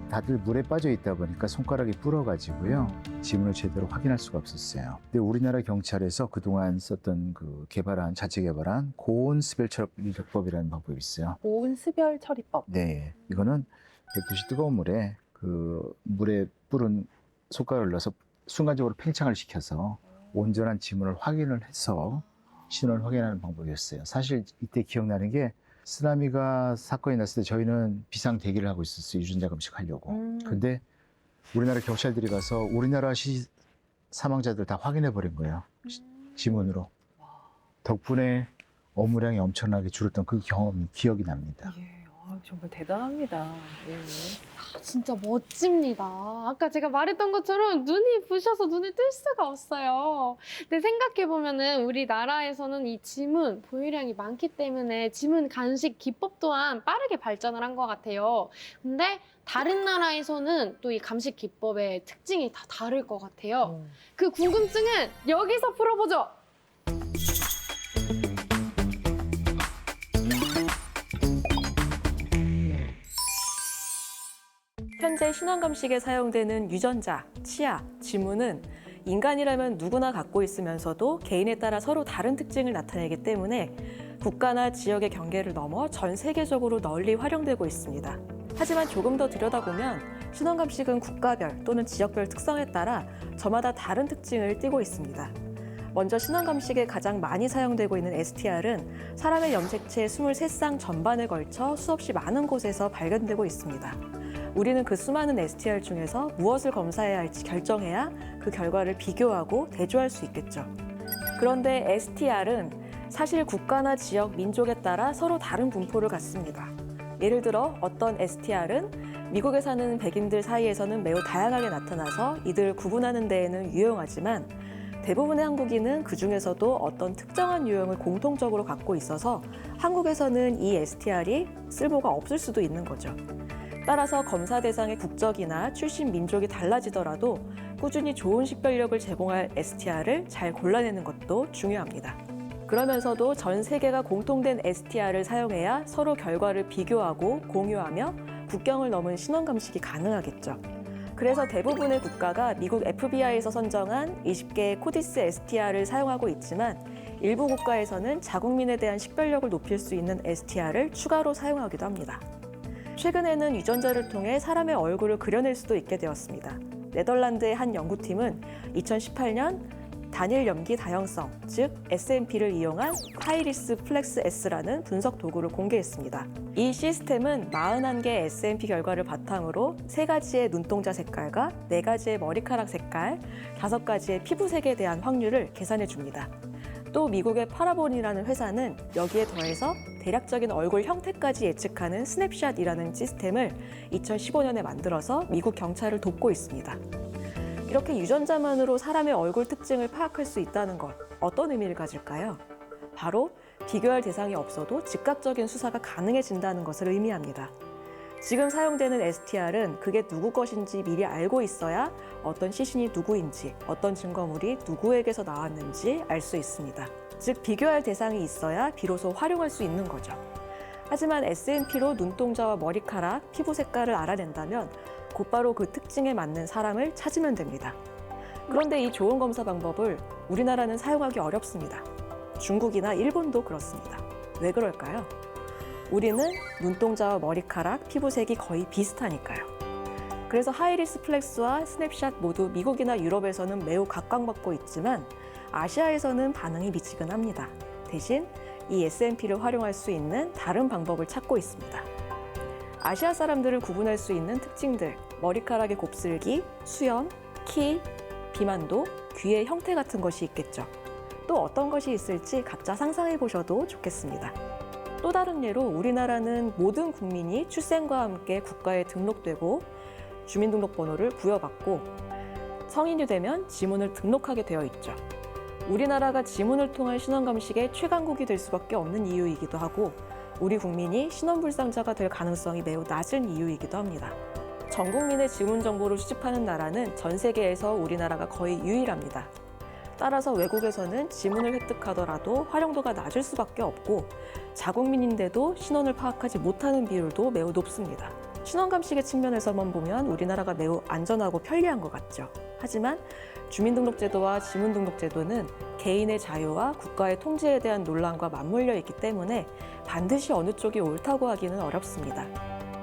다들 물에 빠져 있다 보니까 손가락이 불어가지고요. 지문을 제대로 확인할 수가 없었어요. 근데 우리나라 경찰에서 그동안 썼던 자체 개발한 고온 스별 처리법이라는 방법이 있어요. 고온 스별 처리법. 네, 이거는 12시 뜨거운 물에 불은 손가락을 넣어서 순간적으로 팽창을 시켜서 온전한 지문을 확인을 해서 신원을 확인하는 방법이었어요. 사실 이때 기억나는 게 쓰나미가 사건이 났을 때 저희는 비상 대기를 하고 있었어요. 유전자 검식하려고. 근데 우리나라 경찰들이 가서 우리나라 사망자들 다 확인해 버린 거예요. 지문으로. 덕분에 업무량이 엄청나게 줄었던 그 기억이 납니다. 예. 정말 대단합니다. 예. 진짜 멋집니다. 아까 제가 말했던 것처럼 눈이 부셔서 눈을 뜰 수가 없어요. 근데 생각해보면은 우리나라에서는 이 지문 보유량이 많기 때문에 지문 간식 기법 또한 빠르게 발전을 한 것 같아요. 근데 다른 나라에서는 또 이 감식 기법의 특징이 다 다를 것 같아요. 그 궁금증은 여기서 풀어보죠. 현재 신원감식에 사용되는 유전자, 치아, 지문은 인간이라면 누구나 갖고 있으면서도 개인에 따라 서로 다른 특징을 나타내기 때문에 국가나 지역의 경계를 넘어 전 세계적으로 널리 활용되고 있습니다. 하지만 조금 더 들여다보면 신원감식은 국가별 또는 지역별 특성에 따라 저마다 다른 특징을 띠고 있습니다. 먼저 신원감식에 가장 많이 사용되고 있는 STR은 사람의 염색체 23쌍 전반에 걸쳐 수없이 많은 곳에서 발견되고 있습니다. 우리는 그 수많은 STR 중에서 무엇을 검사해야 할지 결정해야 그 결과를 비교하고 대조할 수 있겠죠. 그런데 STR은 사실 국가나 지역, 민족에 따라 서로 다른 분포를 갖습니다. 예를 들어 어떤 STR은 미국에 사는 백인들 사이에서는 매우 다양하게 나타나서 이들을 구분하는 데에는 유용하지만 대부분의 한국인은 그 중에서도 어떤 특정한 유형을 공통적으로 갖고 있어서 한국에서는 이 STR이 쓸모가 없을 수도 있는 거죠. 따라서 검사 대상의 국적이나 출신 민족이 달라지더라도 꾸준히 좋은 식별력을 제공할 STR을 잘 골라내는 것도 중요합니다. 그러면서도 전 세계가 공통된 STR을 사용해야 서로 결과를 비교하고 공유하며 국경을 넘은 신원 감식이 가능하겠죠. 그래서 대부분의 국가가 미국 FBI에서 선정한 20개의 코디스 STR을 사용하고 있지만 일부 국가에서는 자국민에 대한 식별력을 높일 수 있는 STR을 추가로 사용하기도 합니다. 최근에는 유전자를 통해 사람의 얼굴을 그려낼 수도 있게 되었습니다. 네덜란드의 한 연구팀은 2018년 단일 염기 다형성, 즉 SNP를 이용한 하이리스 플렉스 S라는 분석 도구를 공개했습니다. 이 시스템은 41개의 SNP 결과를 바탕으로 3가지의 눈동자 색깔과 4가지의 머리카락 색깔, 5가지의 피부색에 대한 확률을 계산해 줍니다. 또 미국의 파라본이라는 회사는 여기에 더해서 대략적인 얼굴 형태까지 예측하는 스냅샷이라는 시스템을 2015년에 만들어서 미국 경찰을 돕고 있습니다. 이렇게 유전자만으로 사람의 얼굴 특징을 파악할 수 있다는 것, 어떤 의미를 가질까요? 바로 비교할 대상이 없어도 즉각적인 수사가 가능해진다는 것을 의미합니다. 지금 사용되는 STR은 그게 누구 것인지 미리 알고 있어야 어떤 시신이 누구인지, 어떤 증거물이 누구에게서 나왔는지 알 수 있습니다. 즉, 비교할 대상이 있어야 비로소 활용할 수 있는 거죠. 하지만 SNP로 눈동자와 머리카락, 피부 색깔을 알아낸다면 곧바로 그 특징에 맞는 사람을 찾으면 됩니다. 그런데 이 좋은 검사 방법을 우리나라는 사용하기 어렵습니다. 중국이나 일본도 그렇습니다. 왜 그럴까요? 우리는 눈동자와 머리카락, 피부색이 거의 비슷하니까요. 그래서 하이리스 플렉스와 스냅샷 모두 미국이나 유럽에서는 매우 각광받고 있지만 아시아에서는 반응이 미지근합니다. 대신 이 SNP를 활용할 수 있는 다른 방법을 찾고 있습니다. 아시아 사람들을 구분할 수 있는 특징들, 머리카락의 곱슬기, 수염, 키, 비만도, 귀의 형태 같은 것이 있겠죠. 또 어떤 것이 있을지 각자 상상해 보셔도 좋겠습니다. 또 다른 예로 우리나라는 모든 국민이 출생과 함께 국가에 등록되고 주민등록번호를 부여받고 성인이 되면 지문을 등록하게 되어 있죠. 우리나라가 지문을 통한 신원감식의 최강국이 될 수밖에 없는 이유이기도 하고 우리 국민이 신원불상자가 될 가능성이 매우 낮은 이유이기도 합니다. 전 국민의 지문 정보를 수집하는 나라는 전 세계에서 우리나라가 거의 유일합니다. 따라서 외국에서는 지문을 획득하더라도 활용도가 낮을 수밖에 없고 자국민인데도 신원을 파악하지 못하는 비율도 매우 높습니다. 신원감식의 측면에서만 보면 우리나라가 매우 안전하고 편리한 것 같죠. 하지만 주민등록제도와 지문등록제도는 개인의 자유와 국가의 통제에 대한 논란과 맞물려 있기 때문에 반드시 어느 쪽이 옳다고 하기는 어렵습니다.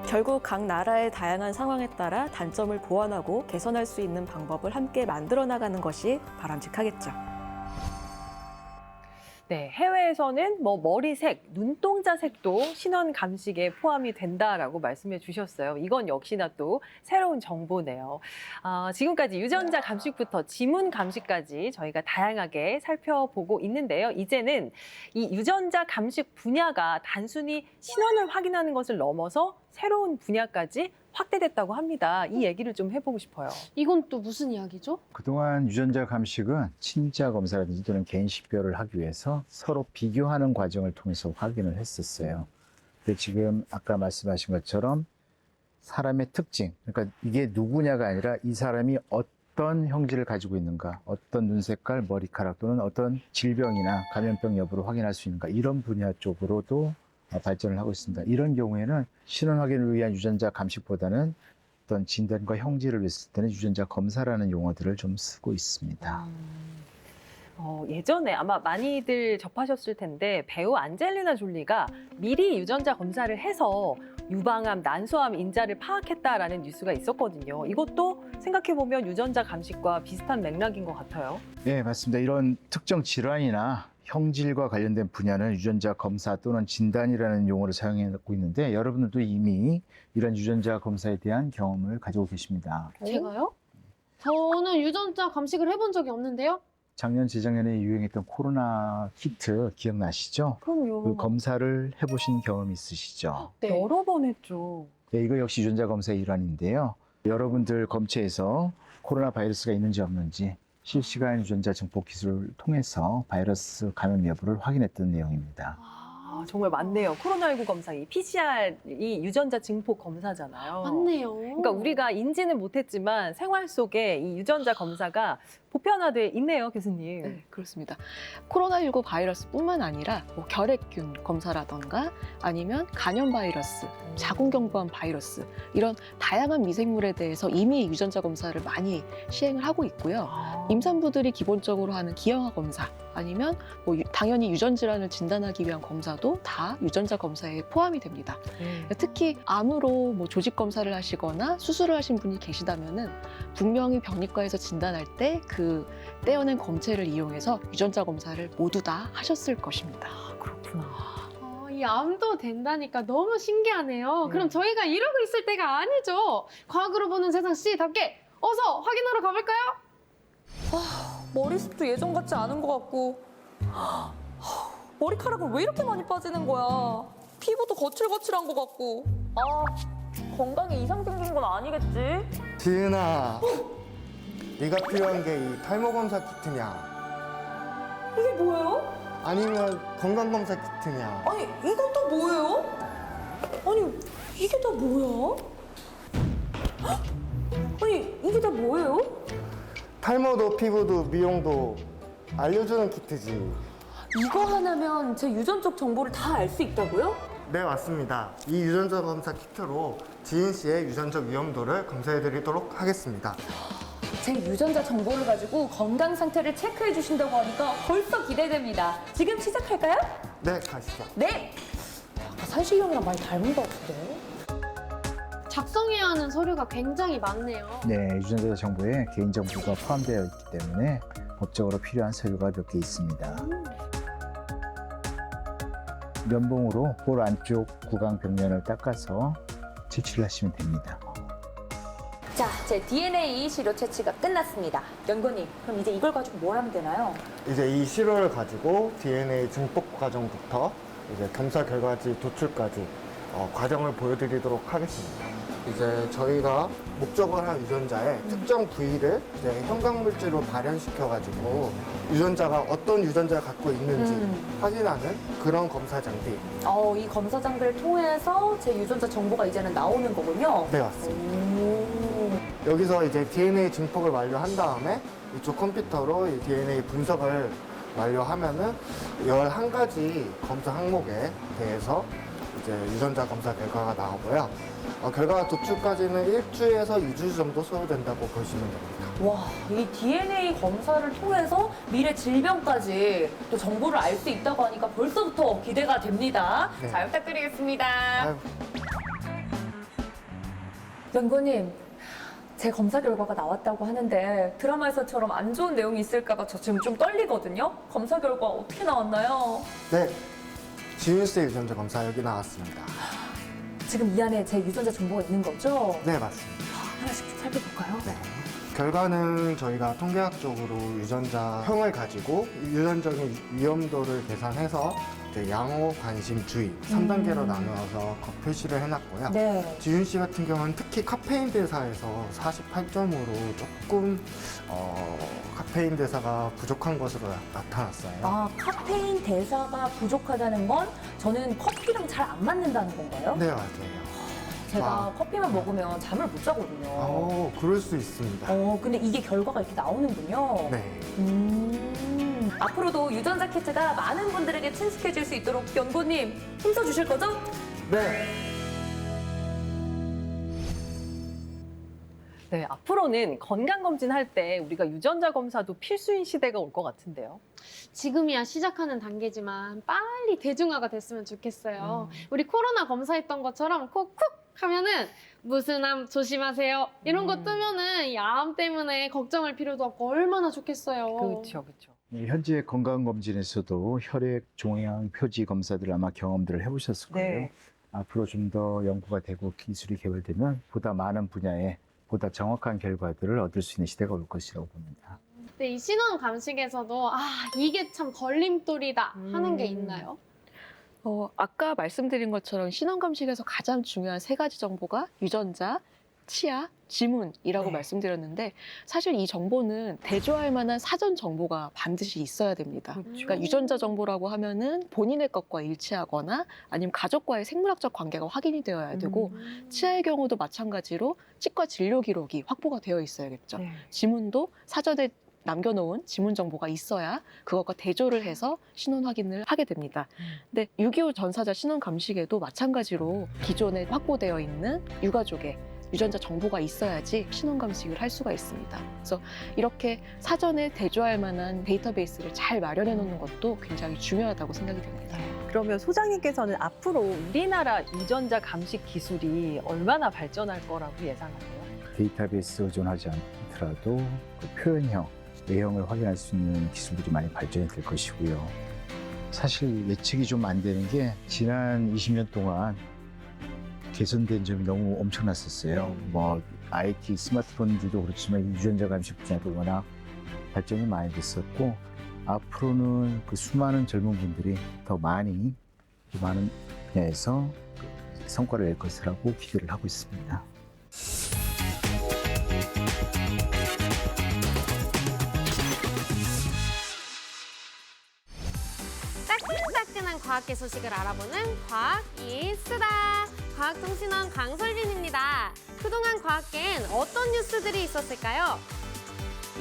결국 각 나라의 다양한 상황에 따라 단점을 보완하고 개선할 수 있는 방법을 함께 만들어 나가는 것이 바람직하겠죠. 네, 해외에서는 뭐 머리색, 눈동자 색도 신원 감식에 포함이 된다라고 말씀해 주셨어요. 이건 역시나 또 새로운 정보네요. 지금까지 유전자 감식부터 지문 감식까지 저희가 다양하게 살펴보고 있는데요. 이제는 이 유전자 감식 분야가 단순히 신원을 확인하는 것을 넘어서 새로운 분야까지 확대됐다고 합니다. 이 얘기를 좀 해보고 싶어요. 이건 또 무슨 이야기죠? 그동안 유전자 감식은 친자 검사라든지 또는 개인 식별을 하기 위해서 서로 비교하는 과정을 통해서 확인을 했었어요. 근데 지금 아까 말씀하신 것처럼 사람의 특징, 그러니까 이게 누구냐가 아니라 이 사람이 어떤 형질을 가지고 있는가, 어떤 눈 색깔, 머리카락 또는 어떤 질병이나 감염병 여부를 확인할 수 있는가, 이런 분야 쪽으로도 발전을 하고 있습니다. 이런 경우에는 신원 확인을 위한 유전자 감식보다는 어떤 진단과 형질을 했을 때는 유전자 검사라는 용어들을 좀 쓰고 있습니다. 예전에 아마 많이들 접하셨을 텐데 배우 안젤리나 졸리가 미리 유전자 검사를 해서 유방암, 난소암 인자를 파악했다라는 뉴스가 있었거든요. 이것도 생각해보면 유전자 감식과 비슷한 맥락인 것 같아요. 네, 맞습니다. 이런 특정 질환이나 형질과 관련된 분야는 유전자 검사 또는 진단이라는 용어를 사용하고 있는데 여러분들도 이미 이런 유전자 검사에 대한 경험을 가지고 계십니다. 제가요? 저는 유전자 감식을 해본 적이 없는데요. 작년, 재작년에 유행했던 코로나 키트 기억나시죠? 그럼요. 그 검사를 해보신 경험이 있으시죠? 네. 여러 번 했죠. 네, 이거 역시 유전자 검사의 일환인데요. 여러분들 검체에서 코로나 바이러스가 있는지 없는지 실시간 유전자 증폭 기술을 통해서 바이러스 감염 여부를 확인했던 내용입니다. 정말 많네요. 코로나19 검사, 이 PCR이 유전자 증폭 검사잖아요. 맞네요. 그러니까 우리가 인지는 못했지만 생활 속에 이 유전자 검사가 보편화돼 있네요, 교수님. 네, 그렇습니다. 코로나19 바이러스뿐만 아니라 뭐 결핵균 검사라던가 아니면 간염 바이러스, 자궁경부암 바이러스 이런 다양한 미생물에 대해서 이미 유전자 검사를 많이 시행을 하고 있고요. 임산부들이 기본적으로 하는 기형아 검사 아니면 뭐 당연히 유전 질환을 진단하기 위한 검사도 다 유전자 검사에 포함이 됩니다. 특히 암으로 뭐 조직 검사를 하시거나 수술을 하신 분이 계시다면은 분명히 병리과에서 진단할 때 그 떼어낸 검체를 이용해서 유전자 검사를 모두 다 하셨을 것입니다. 그렇구나. 이 암도 된다니까 너무 신기하네요. 그럼 저희가 이러고 있을 때가 아니죠. 과학으로 보는 세상 씨답게 어서 확인하러 가볼까요? 머리숱도 예전 같지 않은 것 같고 머리카락은 왜 이렇게 많이 빠지는 거야? 피부도 거칠거칠한 것 같고 건강에 이상 생긴 건 아니겠지? 지은아, 네가 필요한 게 이 탈모 검사 키트냐? 이게 뭐예요? 아니면 건강 검사 키트냐? 아니 이건 또 뭐예요? 아니 이게 다 뭐야? 헉! 아니 이게 다 뭐예요? 탈모도 피부도 미용도 알려주는 키트지. 이거 하나면 제 유전적 정보를 다 알 수 있다고요? 네, 맞습니다. 이 유전자 검사 키트로 지은 씨의 유전적 위험도를 검사해드리도록 하겠습니다. 제 유전자 정보를 가지고 건강 상태를 체크해 주신다고 하니까 벌써 기대됩니다. 지금 시작할까요? 네, 가시죠. 네! 아까 산식이 형이랑 많이 닮은 것 같은데? 작성해야 하는 서류가 굉장히 많네요. 네, 유전자 정보에 개인정보가 포함되어 있기 때문에 법적으로 필요한 서류가 몇 개 있습니다. 면봉으로 볼 안쪽 구강 벽면을 닦아서 채취를 하시면 됩니다. 자, 제 DNA 시료 채취가 끝났습니다. 연구님, 그럼 이제 이걸 가지고 뭘 하면 되나요? 이제 이 시료를 가지고 DNA 증폭 과정부터 이제 검사 결과지 도출까지 과정을 보여드리도록 하겠습니다. 이제 저희가 목적을 한 유전자의 특정 부위를 이제 형광물질로 발현시켜가지고 유전자가 어떤 유전자를 갖고 있는지 확인하는 그런 검사 장비. 이 검사 장비를 통해서 제 유전자 정보가 이제는 나오는 거군요. 네, 맞습니다. 여기서 이제 DNA 증폭을 완료한 다음에 이쪽 컴퓨터로 이 DNA 분석을 완료하면은 11가지 검사 항목에 대해서 이제 유전자 검사 결과가 나오고요. 결과 도출까지는 1주에서 2주 정도 소요된다고 보시면 됩니다. 와, 이 DNA 검사를 통해서 미래 질병까지 또 정보를 알 수 있다고 하니까 벌써부터 기대가 됩니다. 네. 잘 부탁드리겠습니다. 아유, 연구님, 제 검사 결과가 나왔다고 하는데 드라마에서처럼 안 좋은 내용이 있을까봐 저 지금 좀 떨리거든요. 검사 결과 어떻게 나왔나요? 네, 지윤 씨의 유전자 검사 여기 나왔습니다. 지금 이 안에 제 유전자 정보가 있는 거죠? 네, 맞습니다. 하나씩 좀 살펴볼까요? 네. 결과는 저희가 통계학적으로 유전자형을 가지고 유전적인 위험도를 계산해서 이제 양호, 관심, 주의 3단계로 나누어서 표시를 해놨고요. 네. 지윤 씨 같은 경우는 특히 카페인 대사에서 48점으로 조금 카페인 대사가 부족한 것으로 나타났어요. 아, 카페인 대사가 부족하다는 건 저는 커피랑 잘 안 맞는다는 건가요? 네, 맞아요. 제가 커피만 먹으면 잠을 못 자거든요. 그럴 수 있습니다. 근데 이게 결과가 이렇게 나오는군요. 네. 앞으로도 유전자 키트가 많은 분들에게 친숙해질 수 있도록 연구님 힘써주실 거죠? 네. 네, 앞으로는 건강검진 할 때 우리가 유전자 검사도 필수인 시대가 올 것 같은데요. 지금이야 시작하는 단계지만 빨리 대중화가 됐으면 좋겠어요. 우리 코로나 검사했던 것처럼 콕콕 하면은 무슨 암 조심하세요. 이런 거 뜨면은 이 암 때문에 걱정할 필요도 없고 얼마나 좋겠어요. 그렇죠, 그렇죠. 현재 건강검진에서도 혈액, 종양, 표지 검사들 아마 경험들을 해보셨을 거예요. 네. 앞으로 좀 더 연구가 되고 기술이 개발되면 보다 많은 분야에 보다 정확한 결과들을 얻을 수 있는 시대가 올 것이라고 봅니다. 근데 이 신원 감식에서도 이게 참 걸림돌이다 하는 게 있나요? 아까 말씀드린 것처럼 신원감식에서 가장 중요한 세 가지 정보가 유전자, 치아, 지문이라고 네. 말씀드렸는데 사실 이 정보는 대조할 만한 사전 정보가 반드시 있어야 됩니다. 그렇죠. 그러니까 유전자 정보라고 하면은 본인의 것과 일치하거나 아니면 가족과의 생물학적 관계가 확인이 되어야 되고 치아의 경우도 마찬가지로 치과 진료 기록이 확보가 되어 있어야겠죠. 네. 지문도 사전에 남겨놓은 지문 정보가 있어야 그것과 대조를 해서 신원 확인을 하게 됩니다. 근데 6.25 전사자 신원 감식에도 마찬가지로 기존에 확보되어 있는 유가족의 유전자 정보가 있어야지 신원 감식을 할 수가 있습니다. 그래서 이렇게 사전에 대조할 만한 데이터베이스를 잘 마련해 놓는 것도 굉장히 중요하다고 생각이 됩니다. 그러면 소장님께서는 앞으로 우리나라 유전자 감식 기술이 얼마나 발전할 거라고 예상하세요? 데이터베이스 의존하지 않더라도 그 표현형, 외형을 확인할 수 있는 기술들이 많이 발전이 될 것이고요. 사실 예측이 좀 안 되는 게 지난 20년 동안 개선된 점이 너무 엄청났었어요. 뭐 IT, 스마트폰들도 그렇지만 유전자 감식 분야도 워낙 발전이 많이 됐었고 앞으로는 그 수많은 젊은 분들이 더 많은 분야에서 성과를 낼 것이라고 기대를 하고 있습니다. 따끈따끈한 과학계 소식을 알아보는 과학 이쓰다. 과학통신원 강솔빈입니다. 그동안 과학계엔 어떤 뉴스들이 있었을까요?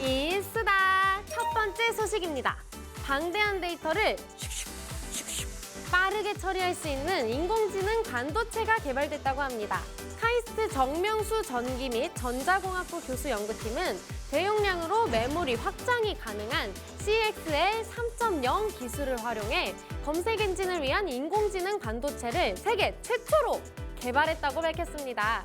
이쓰다. 첫 번째 소식입니다. 방대한 데이터를 슉슉슉슉 빠르게 처리할 수 있는 인공지능 반도체가 개발됐다고 합니다. 카이스트 정명수 전기 및 전자공학부 교수 연구팀은 대용량으로 메모리 확장이 가능한 CXL 3.0 기술을 활용해 검색 엔진을 위한 인공지능 반도체를 세계 최초로 개발했다고 밝혔습니다.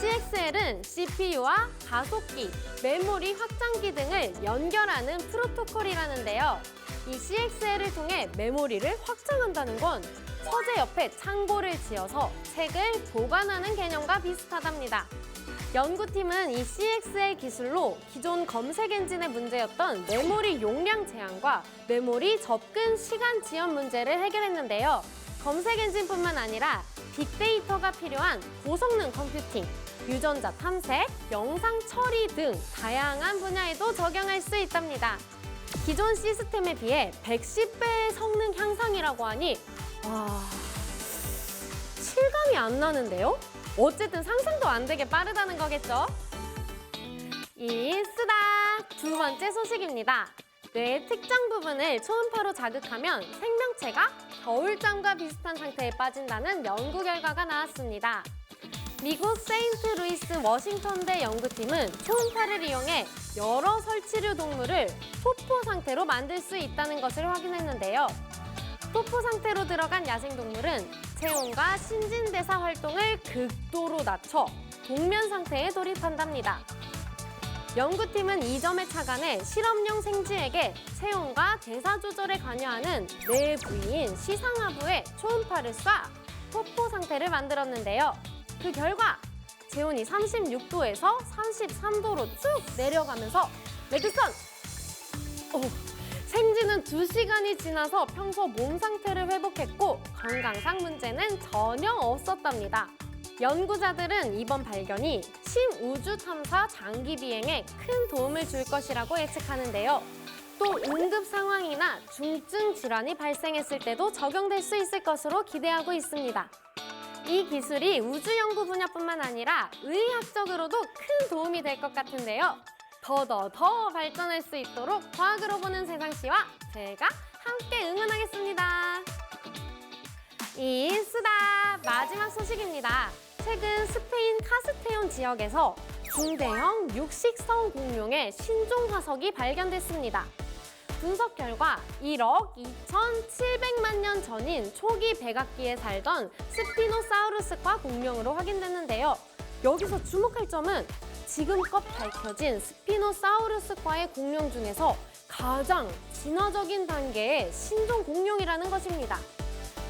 CXL은 CPU와 가속기, 메모리 확장기 등을 연결하는 프로토콜이라는데요. 이 CXL을 통해 메모리를 확장한다는 건 서재 옆에 창고를 지어서 책을 보관하는 개념과 비슷하답니다. 연구팀은 이 CXL 기술로 기존 검색 엔진의 문제였던 메모리 용량 제한과 메모리 접근 시간 지연 문제를 해결했는데요. 검색 엔진뿐만 아니라 빅데이터가 필요한 고성능 컴퓨팅, 유전자 탐색, 영상 처리 등 다양한 분야에도 적용할 수 있답니다. 기존 시스템에 비해 110배의 성능 향상이라고 하니 실감이 안 나는데요? 어쨌든 상상도 안 되게 빠르다는 거겠죠? 이쓰다! 두 번째 소식입니다. 뇌의 특정 부분을 초음파로 자극하면 생명체가 겨울잠과 비슷한 상태에 빠진다는 연구 결과가 나왔습니다. 미국 세인트루이스 워싱턴대 연구팀은 초음파를 이용해 여러 설치류 동물을 토포 상태로 만들 수 있다는 것을 확인했는데요. 토포 상태로 들어간 야생동물은 체온과 신진대사 활동을 극도로 낮춰 동면 상태에 돌입한답니다. 연구팀은 이 점에 착안해 실험용 생쥐에게 체온과 대사 조절에 관여하는 뇌 부위인 시상하부에 초음파를 쏴 포포 상태를 만들었는데요. 그 결과 체온이 36도에서 33도로 쭉 내려가면서 레드선! 생쥐는 2시간이 지나서 평소 몸 상태를 회복했고 건강상 문제는 전혀 없었답니다. 연구자들은 이번 발견이 심우주 탐사 장기 비행에 큰 도움을 줄 것이라고 예측하는데요. 또 응급 상황이나 중증 질환이 발생했을 때도 적용될 수 있을 것으로 기대하고 있습니다. 이 기술이 우주 연구 분야뿐만 아니라 의학적으로도 큰 도움이 될 것 같은데요. 더 발전할 수 있도록 과학으로 보는 세상시와 제가 함께 응원하겠습니다. 이수다 마지막 소식입니다. 최근 스페인 카스테온 지역에서 중대형 육식성 공룡의 신종 화석이 발견됐습니다. 분석 결과 1억 2,700만 년 전인 초기 백악기에 살던 스피노사우루스과 공룡으로 확인됐는데요. 여기서 주목할 점은 지금껏 밝혀진 스피노사우루스과의 공룡 중에서 가장 진화적인 단계의 신종 공룡이라는 것입니다.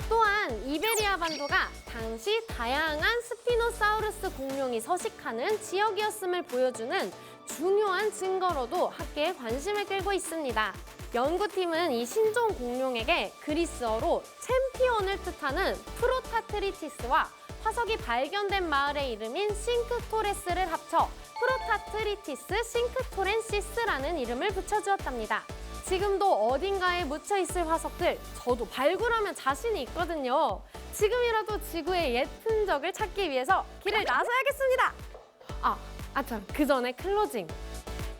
또한 이베리아 반도가 당시 다양한 스피노사우루스 공룡이 서식하는 지역이었음을 보여주는 중요한 증거로도 학계의 관심을 끌고 있습니다. 연구팀은 이 신종 공룡에게 그리스어로 챔피언을 뜻하는 프로타트리티스와 화석이 발견된 마을의 이름인 싱크토레스를 합쳐 프로타트리티스 싱크토렌시스라는 이름을 붙여주었답니다. 지금도 어딘가에 묻혀 있을 화석들 저도 발굴하면 자신이 있거든요. 지금이라도 지구의 옛 흔적을 찾기 위해서 길을 나서야겠습니다. 참, 그 전에 클로징.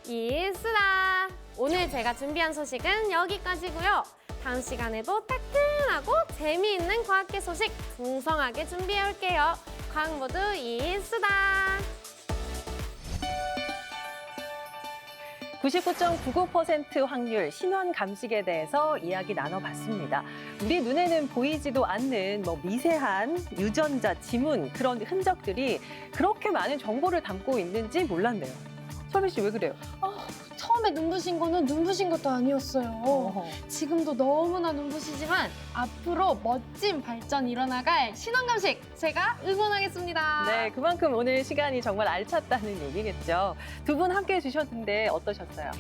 이수다. 오늘 제가 준비한 소식은 여기까지고요. 다음 시간에도 따끈하고 재미있는 과학계 소식 풍성하게 준비해 올게요. 과학 모두 이수다. 99.99% 확률 신원 감식에 대해서 이야기 나눠봤습니다. 우리 눈에는 보이지도 않는 미세한 유전자, 지문 그런 흔적들이 그렇게 많은 정보를 담고 있는지 몰랐네요. 철빈 씨 왜 그래요? 처음에 눈부신 거는 눈부신 것도 아니었어요. 지금도 너무나 눈부시지만 앞으로 멋진 발전 일어나갈 신원감식 제가 응원하겠습니다. 네, 그만큼 오늘 시간이 정말 알찼다는 얘기겠죠. 두 분 함께해 주셨는데 어떠셨어요?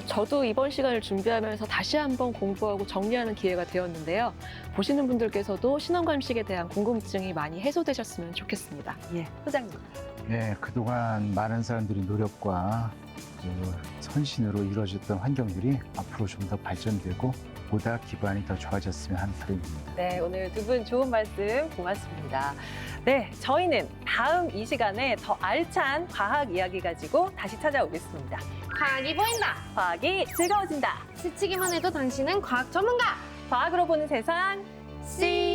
저도 이번 시간을 준비하면서 다시 한번 공부하고 정리하는 기회가 되었는데요. 보시는 분들께서도 신원감식에 대한 궁금증이 많이 해소되셨으면 좋겠습니다. 예, 소장님. 네, 그동안 많은 사람들이 노력과 선신으로 이루어졌던 환경들이 앞으로 좀 더 발전되고 보다 기반이 더 좋아졌으면 하는 바람입니다. 네, 오늘 두 분 좋은 말씀 고맙습니다. 네, 저희는 다음 이 시간에 더 알찬 과학 이야기 가지고 다시 찾아오겠습니다. 과학이 보인다. 과학이 즐거워진다. 스치기만 해도 당신은 과학 전문가. 과학으로 보는 세상, See